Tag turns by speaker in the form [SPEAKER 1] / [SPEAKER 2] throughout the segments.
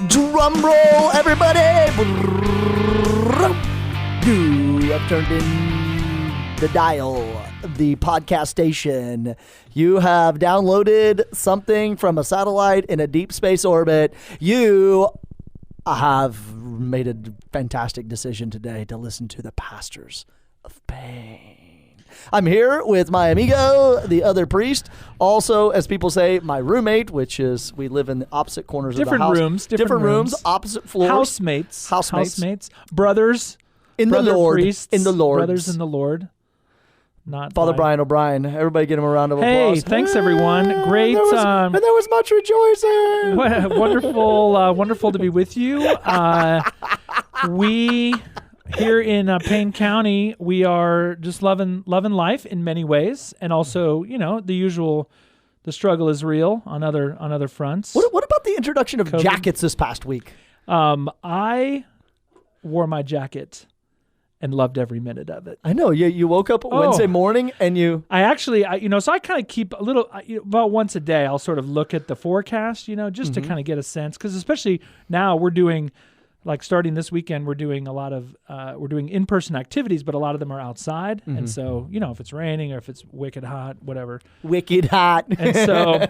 [SPEAKER 1] Drum roll, everybody! You have turned in the dial, the podcast station. You have downloaded something from a satellite in a deep space orbit. You have made a fantastic decision today to listen to the Pastors of Pain. I'm here with my amigo, the other priest. Also, as people say, my roommate, which is we live in the opposite corners of the house.
[SPEAKER 2] Different rooms,
[SPEAKER 1] opposite floors.
[SPEAKER 2] Housemates. Brothers
[SPEAKER 1] in the Lord.
[SPEAKER 2] Priests,
[SPEAKER 1] in the Lord.
[SPEAKER 2] Brothers in the Lord. Not
[SPEAKER 1] Father Brian O'Brien. Everybody give him a round of applause.
[SPEAKER 2] Hey, thanks everyone. Great.
[SPEAKER 1] And there was much rejoicing.
[SPEAKER 2] Wonderful to be with you. We here in Payne County, we are just loving life in many ways, and also, the usual. The struggle is real on other fronts.
[SPEAKER 1] What about the introduction of
[SPEAKER 2] COVID?
[SPEAKER 1] Jackets this past week?
[SPEAKER 2] I wore my jacket and loved every minute of it.
[SPEAKER 1] I know. You woke up Wednesday morning and you...
[SPEAKER 2] I kind of keep a little, about once a day, I'll sort of look at the forecast, just to kind of get a sense. Because especially now we're doing, starting this weekend, we're doing a lot of, in-person activities, but a lot of them are outside. Mm-hmm. And so, if it's raining or if it's wicked hot, whatever.
[SPEAKER 1] Wicked hot.
[SPEAKER 2] And so,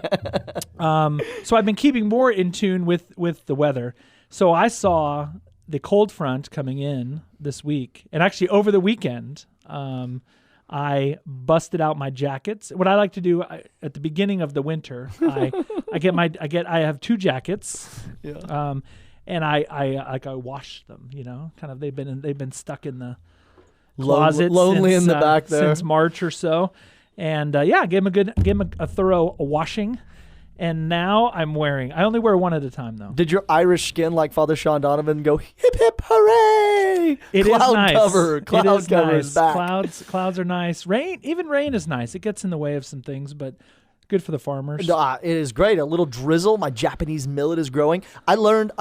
[SPEAKER 2] so I've been keeping more in tune with the weather. So I saw the cold front coming in this week, and actually over the weekend, I busted out my jackets. What I like to do at the beginning of the winter, I have two jackets, and I wash them. Kind of they've been stuck in the closet,
[SPEAKER 1] lonely
[SPEAKER 2] since,
[SPEAKER 1] in the back there
[SPEAKER 2] since March or so, and gave them a thorough washing. And now I only wear one at a time, though.
[SPEAKER 1] Did your Irish skin, like Father Sean Donovan, go hip, hip, hooray?
[SPEAKER 2] It
[SPEAKER 1] Cloud
[SPEAKER 2] is nice.
[SPEAKER 1] Cloud cover is back.
[SPEAKER 2] Clouds are nice. Rain is nice. It gets in the way of some things, but good for the farmers.
[SPEAKER 1] It is great. A little drizzle. My Japanese millet is growing. I've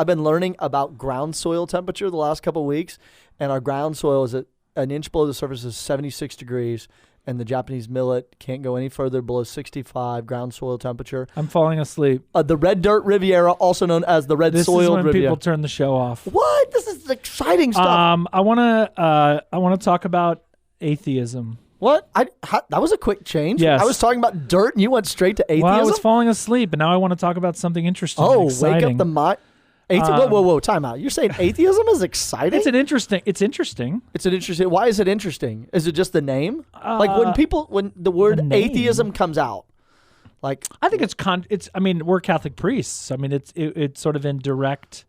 [SPEAKER 1] been learning about ground soil temperature the last couple of weeks, and our ground soil is at an inch below the surface is 76 degrees. And the Japanese millet can't go any further below 65 ground soil temperature.
[SPEAKER 2] I'm falling asleep.
[SPEAKER 1] The red dirt Riviera, also known as the red soiled Riviera.
[SPEAKER 2] This is when people turn the show off.
[SPEAKER 1] What? This is exciting stuff.
[SPEAKER 2] I wanna talk about atheism.
[SPEAKER 1] What? That was a quick change.
[SPEAKER 2] Yes.
[SPEAKER 1] I was talking about dirt, and you went straight to atheism.
[SPEAKER 2] Well, I was falling asleep, and now I want to talk about something interesting.
[SPEAKER 1] Oh,
[SPEAKER 2] and exciting.
[SPEAKER 1] wake up the mind. Whoa, time out. You're saying atheism is exciting?
[SPEAKER 2] It's interesting. It's interesting.
[SPEAKER 1] Why is it interesting? Is it just the name? When the word atheism comes out, I
[SPEAKER 2] think we're Catholic priests. It's sort of in direct.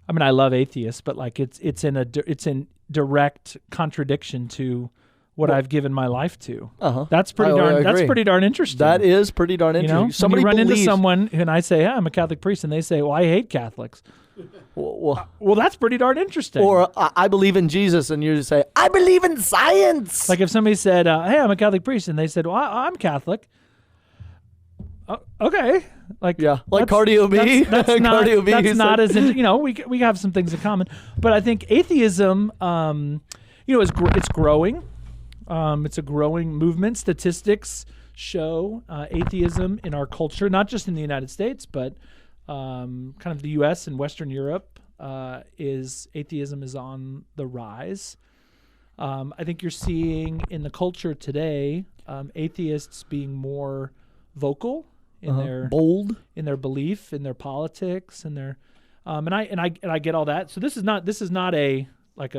[SPEAKER 2] I love atheists, but it's in direct contradiction to what I've given my life to.
[SPEAKER 1] Uh-huh.
[SPEAKER 2] That's pretty darn interesting.
[SPEAKER 1] That is pretty darn interesting.
[SPEAKER 2] Somebody run into someone and I say, I'm a Catholic priest, and they say, well, I hate Catholics. Well, that's pretty darn interesting.
[SPEAKER 1] Or I believe in Jesus, and you just say, I believe in science.
[SPEAKER 2] Like if somebody said, hey, I'm a Catholic priest, and they said, well, I'm Catholic. Okay.
[SPEAKER 1] Cardio B.
[SPEAKER 2] That's not as we have some things in common, but I think atheism, it's growing. It's a growing movement. Statistics show atheism in our culture, not just in the United States, but kind of the U.S. and Western Europe. Atheism is on the rise. I think you're seeing in the culture today atheists being more vocal in their
[SPEAKER 1] bold
[SPEAKER 2] in their belief, in their politics, and their and I get all that. So this is not a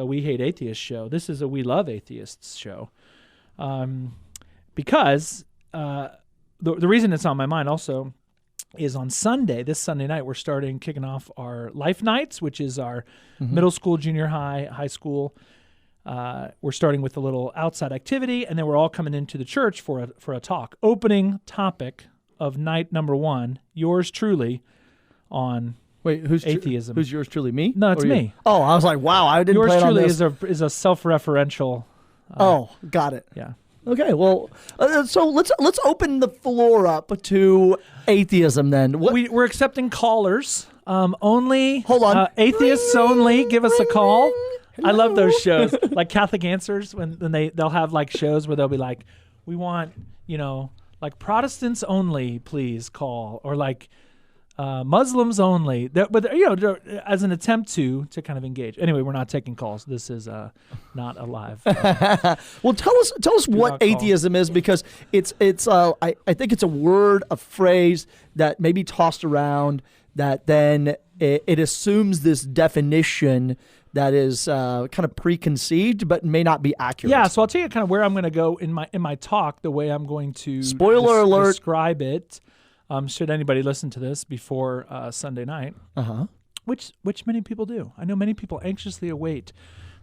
[SPEAKER 2] we hate atheists show. This is a we love atheists show. Because the reason it's on my mind also is on this Sunday night, we're kicking off our LifeNights, which is our middle school, junior high school. We're starting with a little outside activity, and then we're all coming into the church for a talk. Opening topic of night number 1, yours truly on
[SPEAKER 1] who's
[SPEAKER 2] atheism.
[SPEAKER 1] Who's yours truly? Me?
[SPEAKER 2] No, it's me.
[SPEAKER 1] Oh, I was like, wow, I didn't plan on this.
[SPEAKER 2] Yours truly is a self-referential.
[SPEAKER 1] Got it.
[SPEAKER 2] Yeah.
[SPEAKER 1] Okay, well, so let's open the floor up to atheism then.
[SPEAKER 2] We're accepting callers. Only.
[SPEAKER 1] Hold on.
[SPEAKER 2] Atheists
[SPEAKER 1] ring,
[SPEAKER 2] only. Give us a call.
[SPEAKER 1] Ring.
[SPEAKER 2] I love those shows, like Catholic Answers, when they'll have shows where they'll be like, we want Protestants only, please call, or Muslims only. But as an attempt to kind of engage. Anyway, we're not taking calls. This is not a live.
[SPEAKER 1] Well, tell us what atheism is, because it's I think it's a word, a phrase that may be tossed around that then it assumes this definition that is kind of preconceived but may not be accurate.
[SPEAKER 2] Yeah, so I'll tell you kind of where I'm going to go in my talk, the way I'm going to
[SPEAKER 1] spoiler alert
[SPEAKER 2] describe it. Should anybody listen to this before Sunday night, which many people do. I know many people anxiously await.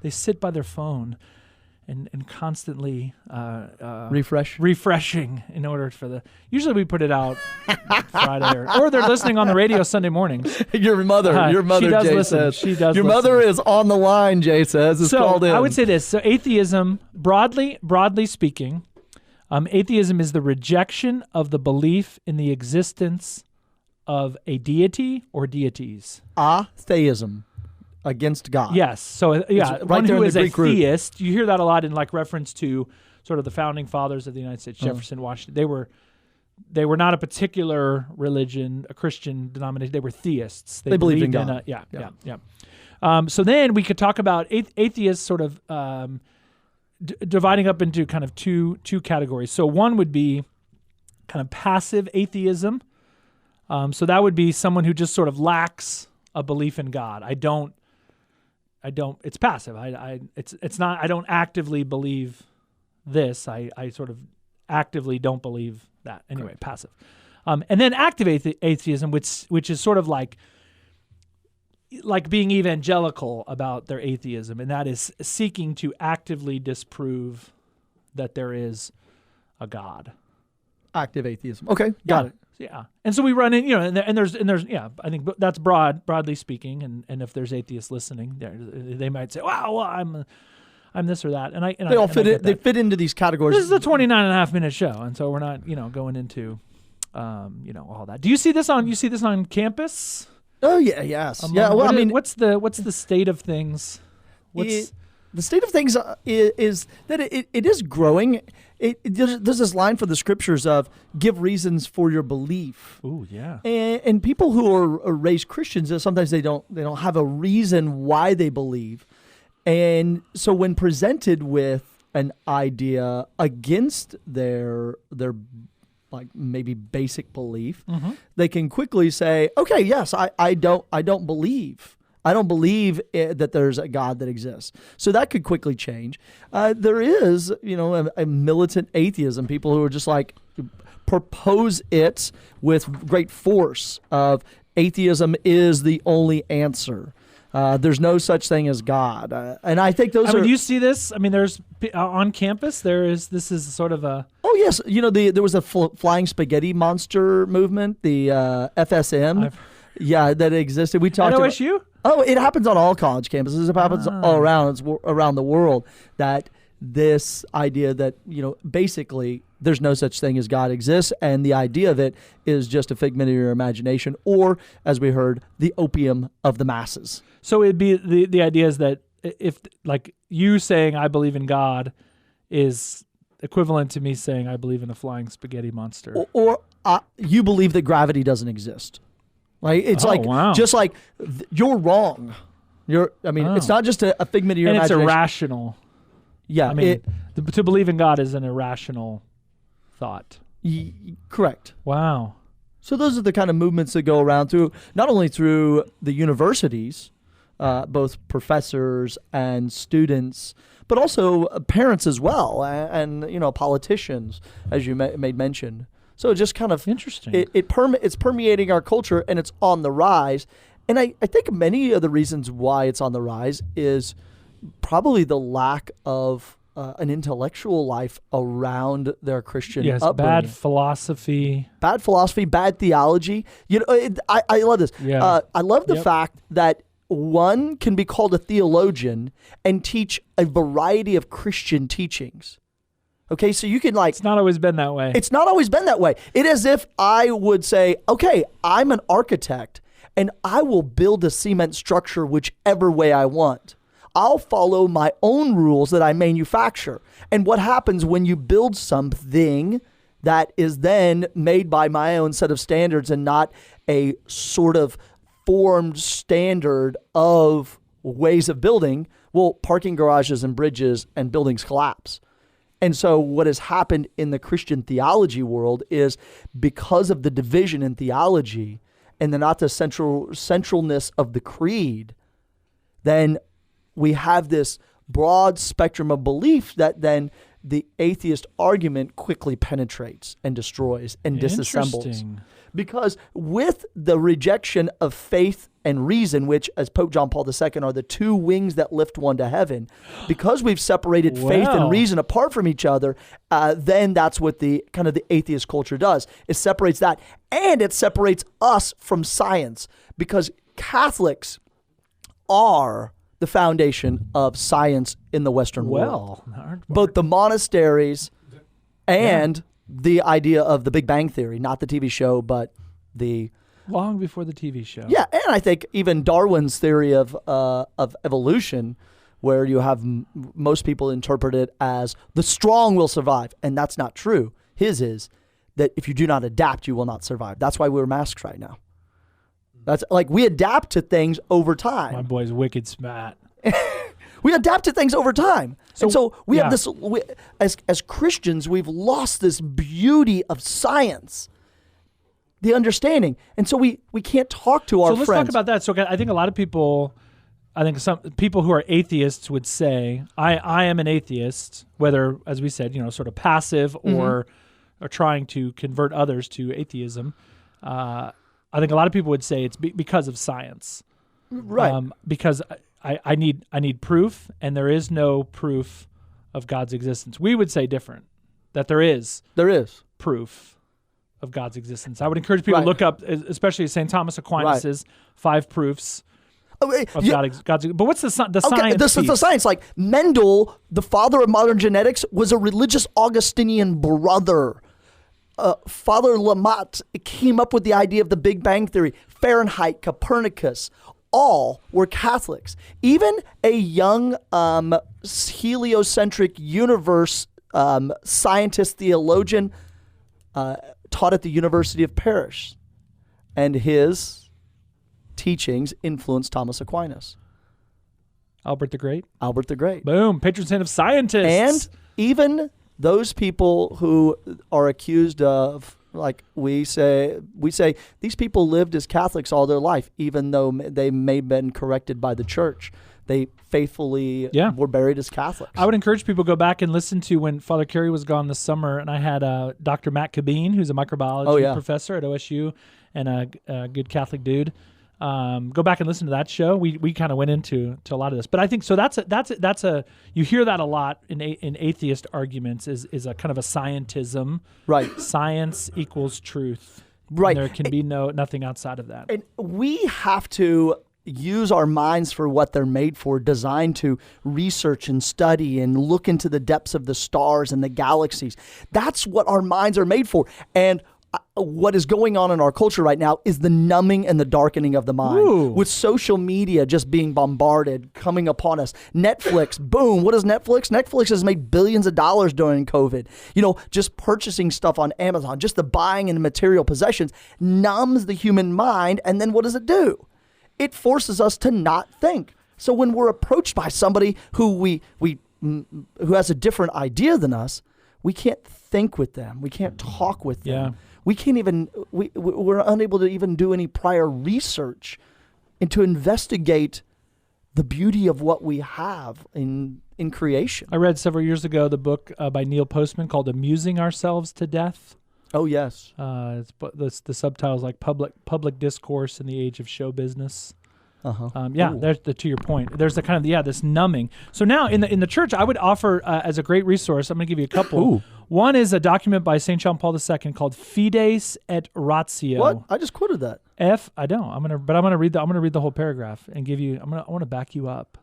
[SPEAKER 2] They sit by their phone and constantly refreshing in order for the. Usually we put it out Friday or they're listening on the radio Sunday mornings.
[SPEAKER 1] Your mother,
[SPEAKER 2] Jay
[SPEAKER 1] listen.
[SPEAKER 2] Says. She does.
[SPEAKER 1] Your
[SPEAKER 2] listen.
[SPEAKER 1] Mother is on the line. Jay says is called in.
[SPEAKER 2] I would say this. So atheism, broadly speaking. Atheism is the rejection of the belief in the existence of a deity or deities.
[SPEAKER 1] Atheism, against God.
[SPEAKER 2] Yes. So one who is a theist. You hear that a lot in like reference to sort of the founding fathers of the United States, Jefferson, Washington. They were not a particular religion, a Christian denomination. They were theists.
[SPEAKER 1] They believed in God.
[SPEAKER 2] So then we could talk about atheists sort of dividing up into kind of two categories. So one would be kind of passive atheism. So that would be someone who just sort of lacks a belief in God. I don't. It's passive. It's not. I don't actively believe this. I sort of actively don't believe that. Anyway, correct. Passive. And then active atheism, which is sort of like being evangelical about their atheism, and that is seeking to actively disprove that there is a God.
[SPEAKER 1] Active atheism. Okay, got it.
[SPEAKER 2] Yeah, and so we run in, and there's I think that's broadly speaking, and if there's atheists listening, they might say, "Wow, well, I'm this or that," and they all fit in.
[SPEAKER 1] They fit into these categories.
[SPEAKER 2] This is a 29.5-minute show, and so we're not going into all that. Do you see this on campus?
[SPEAKER 1] Oh yeah, yes, yeah. Well,
[SPEAKER 2] what's the state of things?
[SPEAKER 1] The state of things is that it is growing. There's this line for the scriptures of give reasons for your belief.
[SPEAKER 2] Ooh, yeah.
[SPEAKER 1] And people who are raised Christians, sometimes they don't have a reason why they believe, and so when presented with an idea against their like maybe basic belief, they can quickly say, okay, yes, I don't believe. I don't believe that there's a God that exists. So that could quickly change. There is, a militant atheism, people who are just like propose it with great force of atheism is the only answer. There's no such thing as God. And I think those are...
[SPEAKER 2] do you see this? I mean, there's on campus, this is sort of a...
[SPEAKER 1] Oh, yes. There was a flying spaghetti monster movement, the FSM. That existed. We talked
[SPEAKER 2] at OSU?
[SPEAKER 1] Oh, it happens on all college campuses. It happens all around. It's around the world that this idea that, basically there's no such thing as God exists, and the idea of it is just a figment of your imagination, or, as we heard, the opium of the masses.
[SPEAKER 2] So it'd be the idea is that if, like, you saying I believe in God is equivalent to me saying I believe in a flying spaghetti monster.
[SPEAKER 1] Or you believe that gravity doesn't exist. Like it's
[SPEAKER 2] wow.
[SPEAKER 1] Just like you're wrong. It's not just a figment of your imagination.
[SPEAKER 2] And it's irrational.
[SPEAKER 1] Yeah.
[SPEAKER 2] To believe in God is an irrational thought.
[SPEAKER 1] Correct.
[SPEAKER 2] Wow.
[SPEAKER 1] So those are the kind of movements that go around not only through the universities, both professors and students, but also parents as well, and politicians, as you made mention. So just kind of
[SPEAKER 2] interesting.
[SPEAKER 1] It's permeating our culture, and it's on the rise. And I think many of the reasons why it's on the rise is probably the lack of an intellectual life around their Christian upbringing.
[SPEAKER 2] Bad philosophy,
[SPEAKER 1] bad theology. I love this.
[SPEAKER 2] Yeah.
[SPEAKER 1] I love the fact that one can be called a theologian and teach a variety of Christian teachings. Okay, so you can
[SPEAKER 2] It's not always been that way.
[SPEAKER 1] It's not always been that way. It is as if I would say, okay, I'm an architect and I will build a cement structure whichever way I want. I'll follow my own rules that I manufacture. And what happens when you build something that is then made by my own set of standards and not a sort of formed standard of ways of building, well, parking garages and bridges and buildings collapse. And so what has happened in the Christian theology world is because of the division in theology and the not the centralness of the creed, then we have this broad spectrum of belief that then the atheist argument quickly penetrates and destroys and disassembles. Because with the rejection of faith and reason, which as Pope John Paul II are the two wings that lift one to heaven, because we've separated faith and reason apart from each other, then that's what the kind of the atheist culture does. It separates that, and it separates us from science, because Catholics are the foundation of science in the Western world. Both the monasteries and the idea of the Big Bang Theory, not the TV show, but the...
[SPEAKER 2] Long before the TV show.
[SPEAKER 1] Yeah, and I think even Darwin's theory of evolution, where you have most people interpret it as the strong will survive, and that's not true. His is that if you do not adapt, you will not survive. That's why wear masks right now. That's like we adapt to things over time.
[SPEAKER 2] My boy's wicked smart.
[SPEAKER 1] We adapt to things over time. So we have this, as Christians, we've lost this beauty of science, the understanding. And so we can't talk to our friends.
[SPEAKER 2] So let's talk about that. So I think a lot of people, some people who are atheists would say, I am an atheist, whether, as we said, sort of passive or trying to convert others to atheism. I think a lot of people would say it's because of science.
[SPEAKER 1] Right.
[SPEAKER 2] Because I need proof, and there is no proof of God's existence. We would say different, that there is proof of God's existence. I would encourage people to look up, especially St. Thomas Aquinas' 5 proofs of God's. But what's the science
[SPEAKER 1] This is the science. Like Mendel, the father of modern genetics, was a religious Augustinian brother. Father Lamott came up with the idea of the Big Bang Theory. Fahrenheit, Copernicus, all were Catholics. Even a young heliocentric universe scientist, theologian, taught at the University of Paris. And his teachings influenced Thomas Aquinas.
[SPEAKER 2] Albert the Great.
[SPEAKER 1] Boom.
[SPEAKER 2] Patron saint of scientists.
[SPEAKER 1] And even those people who are accused of, like we say these people lived as Catholics all their life, even though they may have been corrected by the church. They faithfully were buried as Catholics.
[SPEAKER 2] I would encourage people to go back and listen to when Father Carey was gone this summer, and I had Dr. Matt Cabine, who's a microbiology professor at OSU and a good Catholic dude. Go back and listen to that show. We kind of went into a lot of this, but I think so. That's a you hear that a lot in atheist arguments is a kind of a scientism.
[SPEAKER 1] Right.
[SPEAKER 2] Science equals truth.
[SPEAKER 1] Right.
[SPEAKER 2] And there can be nothing outside of that.
[SPEAKER 1] And we have to use our minds for what they're made for, designed to research and study and look into the depths of the stars and the galaxies. That's what our minds are made for. And what is going on in our culture right now is the numbing and the darkening of the mind. With social media just being bombarded, coming upon us. Netflix, boom. What is Netflix? Netflix has made billions of dollars during COVID. Just purchasing stuff on Amazon, just the buying and material possessions numbs the human mind. And then what does it do? It forces us to not think. So when we're approached by somebody who who has a different idea than us, we can't think with them. We can't talk with them.
[SPEAKER 2] Yeah.
[SPEAKER 1] We can't even, we're unable to even do any prior research and to investigate the beauty of what we have in creation.
[SPEAKER 2] I read several years ago the book by Neil Postman called "Amusing Ourselves to Death."
[SPEAKER 1] Oh, yes.
[SPEAKER 2] The subtitle's like public discourse in the age of show business. There's to your point. There's the kind of this numbing. So now in the church, I would offer as a great resource. I'm going to give you a couple. One is a document by St. John Paul II called "Fides et Ratio."
[SPEAKER 1] What? I just quoted that.
[SPEAKER 2] I don't. I'm gonna read the whole paragraph and give you. I want to back you up.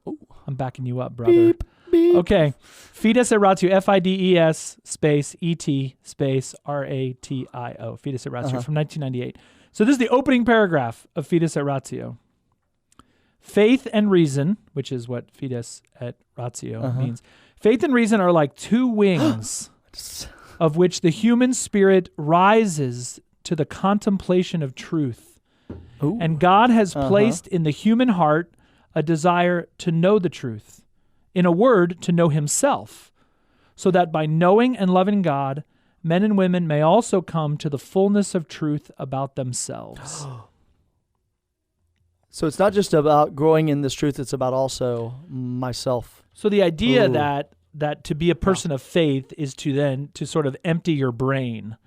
[SPEAKER 1] Ooh.
[SPEAKER 2] I'm backing you up, brother.
[SPEAKER 1] Beep, beep.
[SPEAKER 2] Okay. Fides et Ratio. FIDES space ET space RATIO. Fides et Ratio from 1998. So this is the opening paragraph of Fides et Ratio. Faith and reason, which is what Fides et Ratio means. Faith and reason are like two wings. of which the human spirit rises to the contemplation of truth.
[SPEAKER 1] Ooh.
[SPEAKER 2] And God has placed in the human heart a desire to know the truth. In a word, to know himself, so that by knowing and loving God, men and women may also come to the fullness of truth about themselves.
[SPEAKER 1] So it's not just about growing in this truth, it's about also myself.
[SPEAKER 2] So the idea that to be a person of faith is to sort of empty your brain.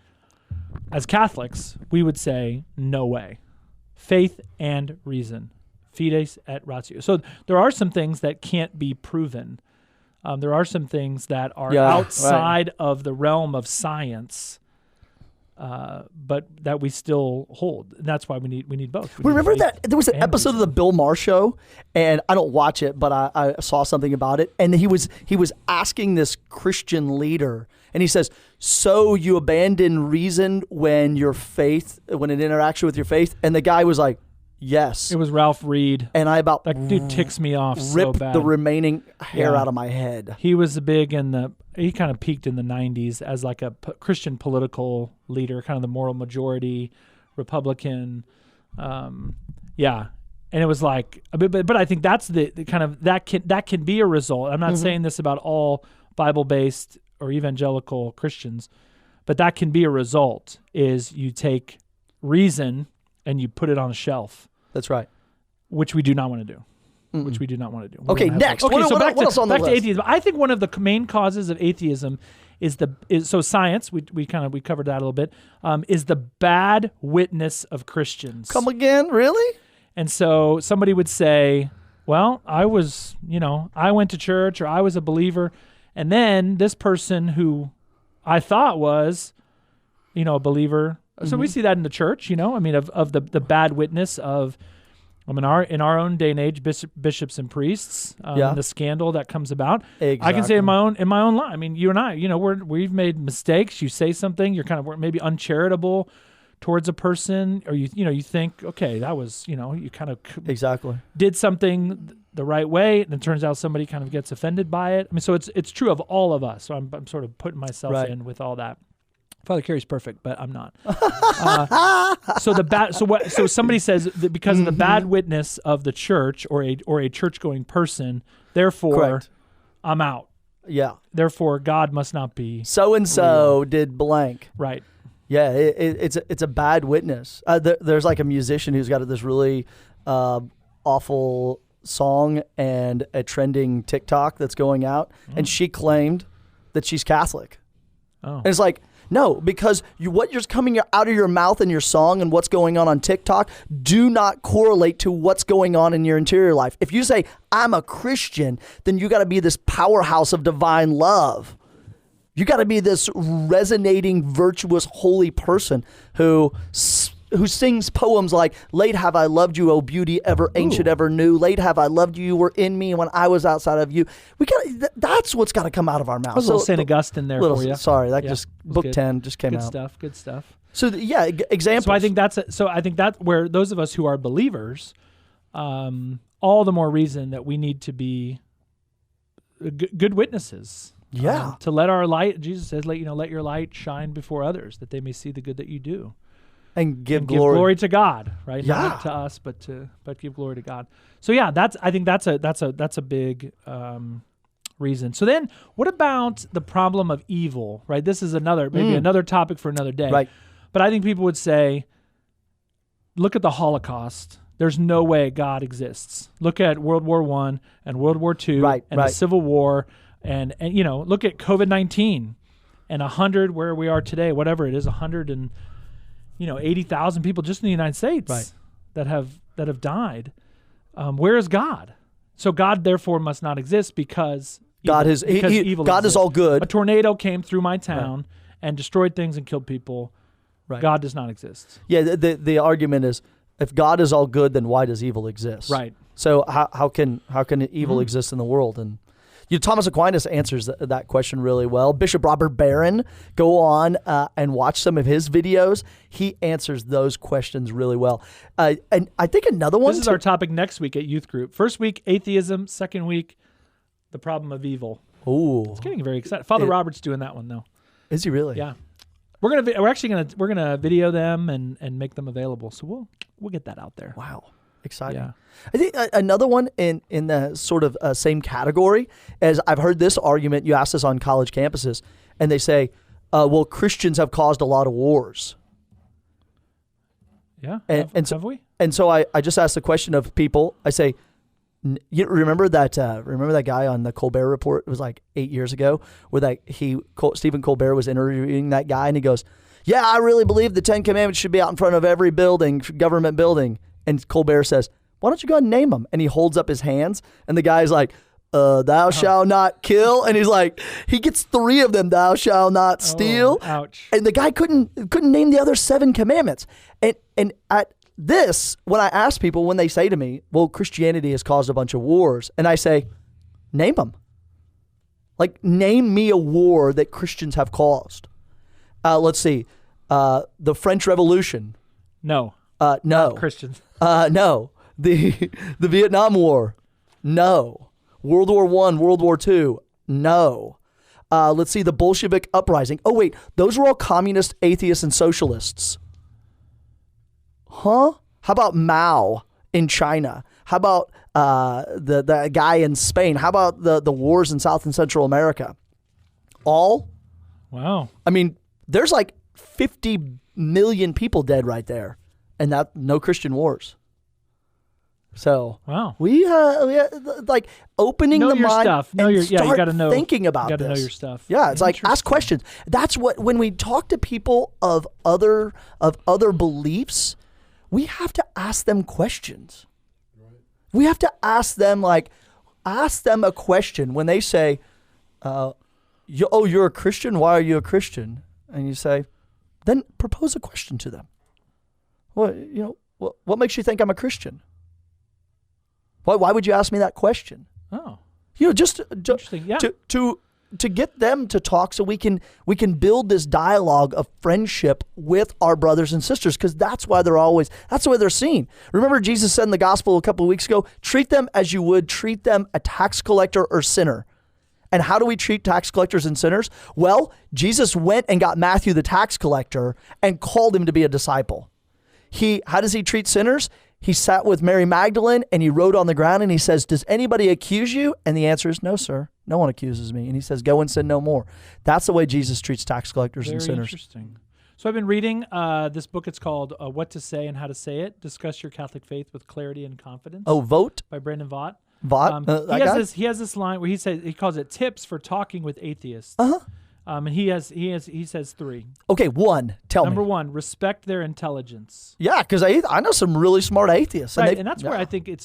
[SPEAKER 2] As Catholics, we would say, no way. Faith and reason. Fides et ratio. So there are some things that can't be proven. There are some things that are outside of the realm of science, but that we still hold. And that's why we need both.
[SPEAKER 1] Remember that there was an episode of the Bill Maher show, and I don't watch it, but I saw something about it, and he was asking this Christian leader, and he says, "So you abandon reason when an interaction with your faith?" And the guy was like, "Yes."
[SPEAKER 2] It was Ralph Reed.
[SPEAKER 1] And I about
[SPEAKER 2] that dude ticks me off so
[SPEAKER 1] ripped
[SPEAKER 2] bad.
[SPEAKER 1] the remaining hair out of my head.
[SPEAKER 2] He was he kind of peaked in the 90s as like a Christian political leader, kind of the moral majority Republican. And it was like, but I think that's the kind of, that can be a result. I'm not saying this about all Bible-based or evangelical Christians, but that can be a result, is you take reason and you put it on a shelf.
[SPEAKER 1] That's right.
[SPEAKER 2] Which we do not want to do. Which we do not want to do.
[SPEAKER 1] Okay, next.
[SPEAKER 2] What else on the list? Back to atheism. I think one of the main causes of atheism is science. We covered that a little bit. Is the bad witness of Christians.
[SPEAKER 1] Come again, really?
[SPEAKER 2] And so somebody would say, "Well, I went to church, or I was a believer, and then this person who I thought was, a believer." So we see that in the church, of the bad witness of, in our own day and age, bishops and priests, the scandal that comes about. Exactly. I can say in my own life. I mean, you and I, we've made mistakes. You say something, you're kind of maybe uncharitable towards a person, or you think, okay, that was, you kind of
[SPEAKER 1] exactly
[SPEAKER 2] did something the right way, and it turns out somebody kind of gets offended by it. I mean, so it's true of all of us. So I'm sort of putting myself in with all that. Father Carey's perfect, but I'm not. So somebody says that because of the bad witness of the church or a church-going person, therefore,
[SPEAKER 1] correct,
[SPEAKER 2] I'm out.
[SPEAKER 1] Yeah.
[SPEAKER 2] Therefore, God must not be
[SPEAKER 1] so and so did blank.
[SPEAKER 2] Right.
[SPEAKER 1] Yeah, it's a bad witness. There's like a musician who's got this really awful song and a trending TikTok that's going out, and she claimed that she's Catholic.
[SPEAKER 2] Oh.
[SPEAKER 1] And it's like, no, because what you're coming out of your mouth in your song and what's going on TikTok do not correlate to what's going on in your interior life. If you say, I'm a Christian, then you got to be this powerhouse of divine love. You got to be this resonating, virtuous, holy person who sings poems like, late have I loved you, O beauty ever ancient, ever new. Late have I loved you, you were in me when I was outside of you. That's what's got to come out of our mouth.
[SPEAKER 2] There's a little St. Augustine there for you.
[SPEAKER 1] Sorry, book
[SPEAKER 2] good.
[SPEAKER 1] 10 just came out.
[SPEAKER 2] Good stuff.
[SPEAKER 1] So examples.
[SPEAKER 2] So I think that's where those of us who are believers, all the more reason that we need to be good witnesses.
[SPEAKER 1] Yeah.
[SPEAKER 2] To let our light, Jesus says, let your light shine before others, that they may see the good that you do.
[SPEAKER 1] And give glory
[SPEAKER 2] to God, right?
[SPEAKER 1] Yeah.
[SPEAKER 2] Not to us, but give glory to God. So yeah, I think that's a big reason. So then, what about the problem of evil? Right. This is another topic for another day.
[SPEAKER 1] Right.
[SPEAKER 2] But I think people would say, look at the Holocaust. There's no way God exists. Look at World War I and World War II and the Civil War, and look at COVID-19 and 100 where we are today, whatever it is, 80,000 people just in the United States that have died. Where is God? So God therefore must not exist because evil
[SPEAKER 1] God is all good.
[SPEAKER 2] A tornado came through my town and destroyed things and killed people. Right. God does not exist.
[SPEAKER 1] Yeah, the argument is, if God is all good, then why does evil exist?
[SPEAKER 2] Right.
[SPEAKER 1] So how can evil exist in the world? And Thomas Aquinas answers that question really well. Bishop Robert Barron, go on and watch some of his videos. He answers those questions really well. And I think another one.
[SPEAKER 2] This is our topic next week at youth group. First week, atheism. Second week, the problem of evil.
[SPEAKER 1] Ooh.
[SPEAKER 2] It's getting very exciting. Father Robert's doing that one, though.
[SPEAKER 1] Is he really?
[SPEAKER 2] Yeah. We're gonna video them and make them available. So we'll get that out there.
[SPEAKER 1] Wow. Exciting.
[SPEAKER 2] Yeah.
[SPEAKER 1] I think another one in the sort of same category as I've heard this argument. You ask this on college campuses, and they say, well, Christians have caused a lot of wars.
[SPEAKER 2] Yeah.
[SPEAKER 1] Have
[SPEAKER 2] we?
[SPEAKER 1] And so I just asked the question of people. I say, you remember that guy on the Colbert Report? It was like 8 years ago where Stephen Colbert was interviewing that guy, and he goes, yeah, I really believe the 10 Commandments should be out in front of every government building. And Colbert says, why don't you go ahead and name them? And he holds up his hands, and the guy's like, thou shalt not kill. And he's like, he gets 3 of them, thou shalt not steal.
[SPEAKER 2] Ouch.
[SPEAKER 1] And the guy couldn't name the other 7 commandments. And at this, when I ask people, when they say to me, well, Christianity has caused a bunch of wars, and I say, name them. Like, name me a war that Christians have caused. Let's see. The French Revolution.
[SPEAKER 2] No.
[SPEAKER 1] No.
[SPEAKER 2] Not Christians.
[SPEAKER 1] No. The Vietnam War. No. World War I, World War II. No. Let's see. The Bolshevik uprising. Oh, wait. Those were all communist, atheists, and socialists. Huh? How about Mao in China? How about the guy in Spain? How about the wars in South and Central America? All?
[SPEAKER 2] Wow.
[SPEAKER 1] I mean, there's like 50 million people dead right there, and that no Christian wars. So
[SPEAKER 2] wow,
[SPEAKER 1] we like opening the mind
[SPEAKER 2] stuff.
[SPEAKER 1] and start
[SPEAKER 2] you gotta know,
[SPEAKER 1] thinking about
[SPEAKER 2] you gotta
[SPEAKER 1] this.
[SPEAKER 2] know your stuff.
[SPEAKER 1] Yeah, it's like ask questions. That's what when we talk to people of other beliefs, we have to ask them questions. Right. We have to ask them a question when they say, "You're a Christian. Why are you a Christian?" And you say, then propose a question to them. What makes you think I'm a Christian? Why would you ask me that question?
[SPEAKER 2] Oh,
[SPEAKER 1] just
[SPEAKER 2] interesting. Yeah.
[SPEAKER 1] To get them to talk, so we can build this dialogue of friendship with our brothers and sisters, because that's why they're seen. Remember, Jesus said in the gospel a couple of weeks ago, treat them as you would treat them a tax collector or sinner. And how do we treat tax collectors and sinners? Well, Jesus went and got Matthew the tax collector and called him to be a disciple. How does he treat sinners? He sat with Mary Magdalene and he wrote on the ground and he says, does anybody accuse you? And the answer is no, sir. No one accuses me. And he says, go and sin no more. That's the way Jesus treats tax collectors and sinners.
[SPEAKER 2] Very interesting. So I've been reading this book. It's called What to Say and How to Say It. Discuss Your Catholic Faith with Clarity and Confidence.
[SPEAKER 1] Oh, Vote?
[SPEAKER 2] By Brandon Vaught.
[SPEAKER 1] Vaught?
[SPEAKER 2] He has this line where he calls it tips for talking with atheists.
[SPEAKER 1] Uh-huh.
[SPEAKER 2] And he says 3.
[SPEAKER 1] Okay, 1. Tell me.
[SPEAKER 2] Number 1, respect their intelligence.
[SPEAKER 1] Yeah, because I know some really smart atheists.
[SPEAKER 2] Right, and that's where I think we're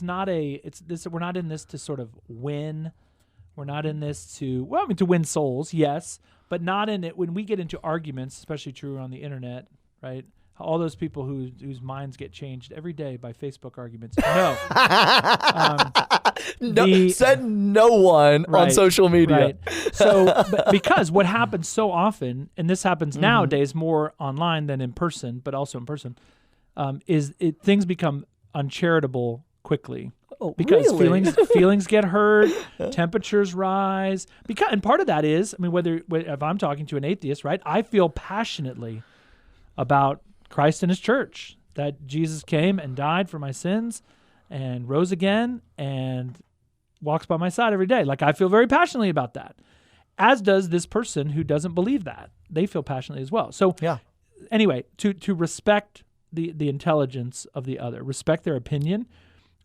[SPEAKER 2] not in this to sort of win. We're not in this to win souls, yes, but not in it when we get into arguments, especially true on the internet, right? All those people whose minds get changed every day by Facebook arguments. No.
[SPEAKER 1] Said no one on social media.
[SPEAKER 2] Right. So, because what happens so often, and this happens nowadays more online than in person, but also in person, things become uncharitable quickly.
[SPEAKER 1] Oh,
[SPEAKER 2] because
[SPEAKER 1] really?
[SPEAKER 2] feelings get hurt, temperatures rise. And part of that is, if I'm talking to an atheist, right, I feel passionately about Christ and his church, that Jesus came and died for my sins and rose again and walks by my side every day. Like, I feel very passionately about that, as does this person who doesn't believe that. They feel passionately as well. So anyway, to respect the intelligence of the other, respect their opinion,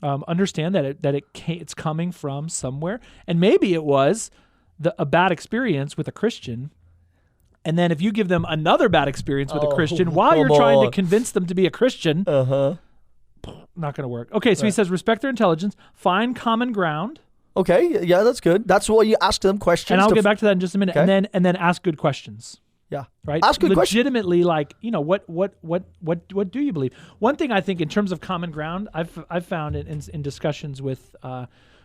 [SPEAKER 2] understand that it's coming from somewhere. And maybe it was a bad experience with a Christian. And then if you give them another bad experience with a Christian while you're trying to convince them to be a Christian, not going to work. Okay, so he says respect their intelligence, find common ground.
[SPEAKER 1] Okay, yeah, that's good. That's why you ask them questions.
[SPEAKER 2] And I'll get back to that in just a minute.
[SPEAKER 1] Okay.
[SPEAKER 2] And then ask good questions.
[SPEAKER 1] Yeah.
[SPEAKER 2] Right?
[SPEAKER 1] Ask good questions.
[SPEAKER 2] Legitimately, what do you believe? One thing I think in terms of common ground, I've found in discussions with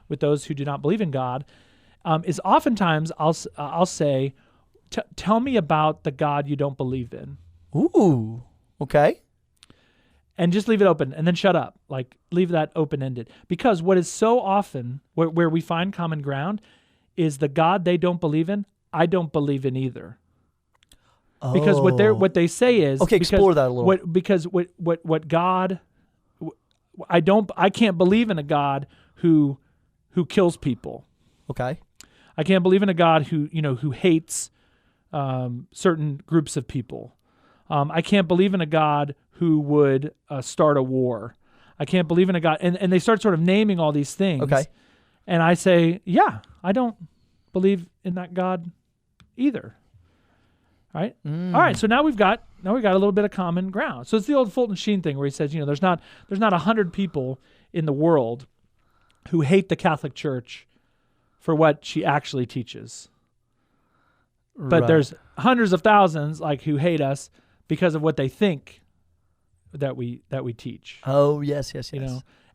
[SPEAKER 2] those who do not believe in God, is oftentimes I'll say, tell me about the God you don't believe in.
[SPEAKER 1] Ooh, okay.
[SPEAKER 2] And just leave it open and then shut up. Like, leave that open-ended. Because what is so often where we find common ground is the God they don't believe in, I don't believe in either. Because what they say is
[SPEAKER 1] explore that a little.
[SPEAKER 2] What God, I can't believe in a God who kills people.
[SPEAKER 1] Okay.
[SPEAKER 2] I can't believe in a God who hates certain groups of people. I can't believe in a God who would start a war. I can't believe in a God, and they start sort of naming all these things.
[SPEAKER 1] Okay.
[SPEAKER 2] And I say, yeah, I don't believe in that God either. Right? All right. So now we've got a little bit of common ground. So it's the old Fulton Sheen thing where he says, there's not 100 people in the world who hate the Catholic Church for what she actually teaches. But there's hundreds of thousands who hate us because of what they think that we teach.
[SPEAKER 1] Oh, yes.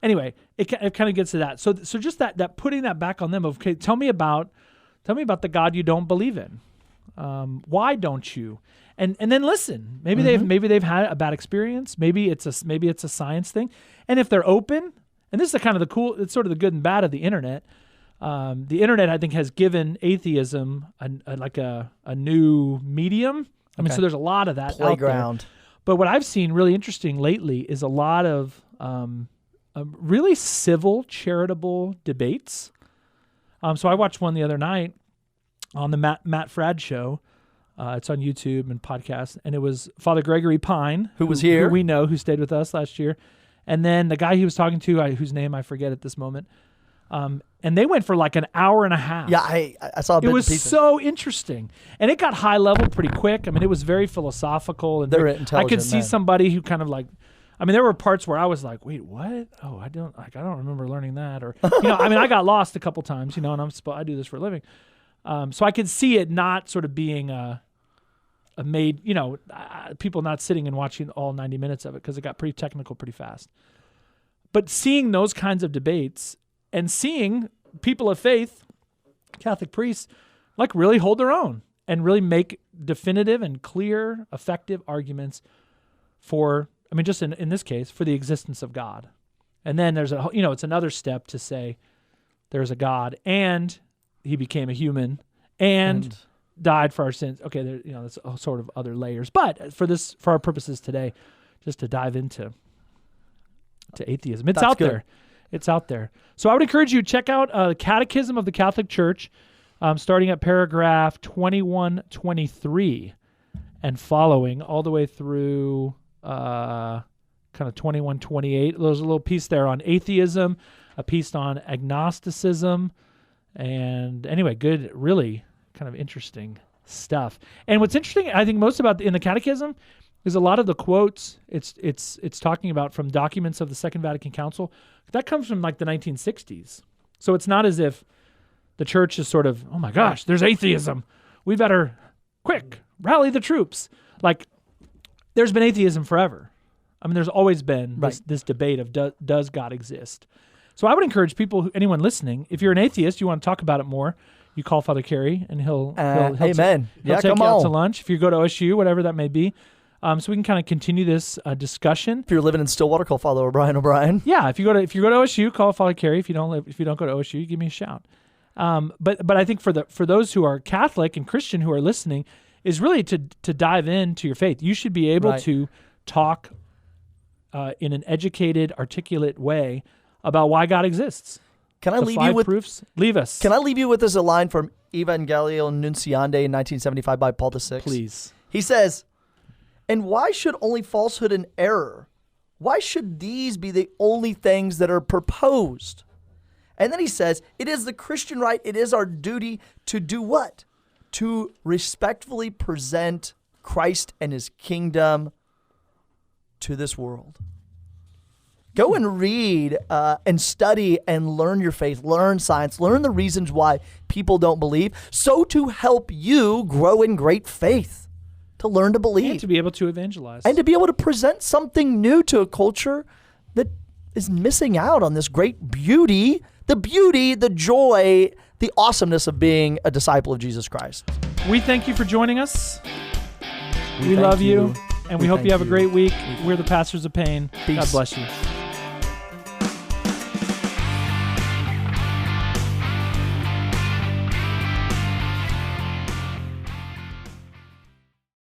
[SPEAKER 2] Anyway, it kind of gets to that. So just that putting that back on them of, okay, tell me about the God you don't believe in. Why don't you? And then listen. Maybe they've had a bad experience. Maybe it's a science thing. And if they're open, and this is it's sort of the good and bad of the internet. The internet, I think, has given atheism a new medium. I mean, so there's a lot of that
[SPEAKER 1] playground.
[SPEAKER 2] Out there. But what I've seen really interesting lately is a lot of really civil, charitable debates. So I watched one the other night on the Matt Fradd show. It's on YouTube and podcast, and it was Father Gregory Pine,
[SPEAKER 1] who was here,
[SPEAKER 2] who we know, who stayed with us last year, and then the guy he was talking to, whose name I forget at this moment. And they went for an hour and a half.
[SPEAKER 1] Yeah, I saw a bit
[SPEAKER 2] It was
[SPEAKER 1] of pieces.
[SPEAKER 2] so interesting. And it got high level pretty quick. I mean, it was very philosophical. And
[SPEAKER 1] they're intelligent.
[SPEAKER 2] I could see somebody who kind of there were parts where I was like, wait, what? Oh, I don't remember learning that. Or, I got lost a couple times, and I do this for a living. So I could see it not sort of being a made, people not sitting and watching all 90 minutes of it because it got pretty technical pretty fast. But seeing those kinds of debates and seeing people of faith, Catholic priests, really hold their own and really make definitive and clear, effective arguments for, just in this case, for the existence of God. And then there's it's another step to say there's a God and he became a human and died for our sins. Okay, that's all sort of other layers. But for our purposes today, just to dive into atheism, it's out there. It's out there. So I would encourage you to check out the Catechism of the Catholic Church, starting at paragraph 2123 and following all the way through kind of 2128. There's a little piece there on atheism, a piece on agnosticism, and anyway, good, really kind of interesting stuff. And what's interesting, I think, most about in the Catechism is a lot of the quotes it's talking about from documents of the Second Vatican Council. That comes from the 1960s. So it's not as if the church is sort of, oh my gosh, there's atheism. We better rally the troops. There's been atheism forever. There's always been this debate of does God exist? So I would encourage anyone listening, if you're an atheist, you want to talk about it more, you call Father Carey and he'll
[SPEAKER 1] amen.
[SPEAKER 2] He'll take you out to lunch. If you go to OSU, whatever that may be. So we can kind of continue this discussion.
[SPEAKER 1] If you're living in Stillwater, call Father O'Brien.
[SPEAKER 2] Yeah, if you go to OSU, call Father Carey. If you don't go to OSU, give me a shout. But I think for those who are Catholic and Christian who are listening, is really to dive into your faith. You should be able to talk in an educated, articulate way about why God exists.
[SPEAKER 1] Can I leave you with
[SPEAKER 2] proofs? Leave us.
[SPEAKER 1] Can I leave you with this a line from Evangelio Nunciande in 1975 by Paul VI?
[SPEAKER 2] Please.
[SPEAKER 1] He says, "And why should only falsehood and error? Why should these be the only things that are proposed?" And then he says, "It is the Christian right, it is our duty to do what? To respectfully present Christ and his kingdom to this world." Go and read and study and learn your faith, learn science, learn the reasons why people don't believe, so to help you grow in great faith, to learn to believe.
[SPEAKER 2] And to be able to evangelize.
[SPEAKER 1] And to be able to present something new to a culture that is missing out on this great beauty, the joy, the awesomeness of being a disciple of Jesus Christ.
[SPEAKER 2] We thank you for joining us. We love you. And we hope you have a great week. We're the Pastors of Pain.
[SPEAKER 1] Peace.
[SPEAKER 2] God bless you.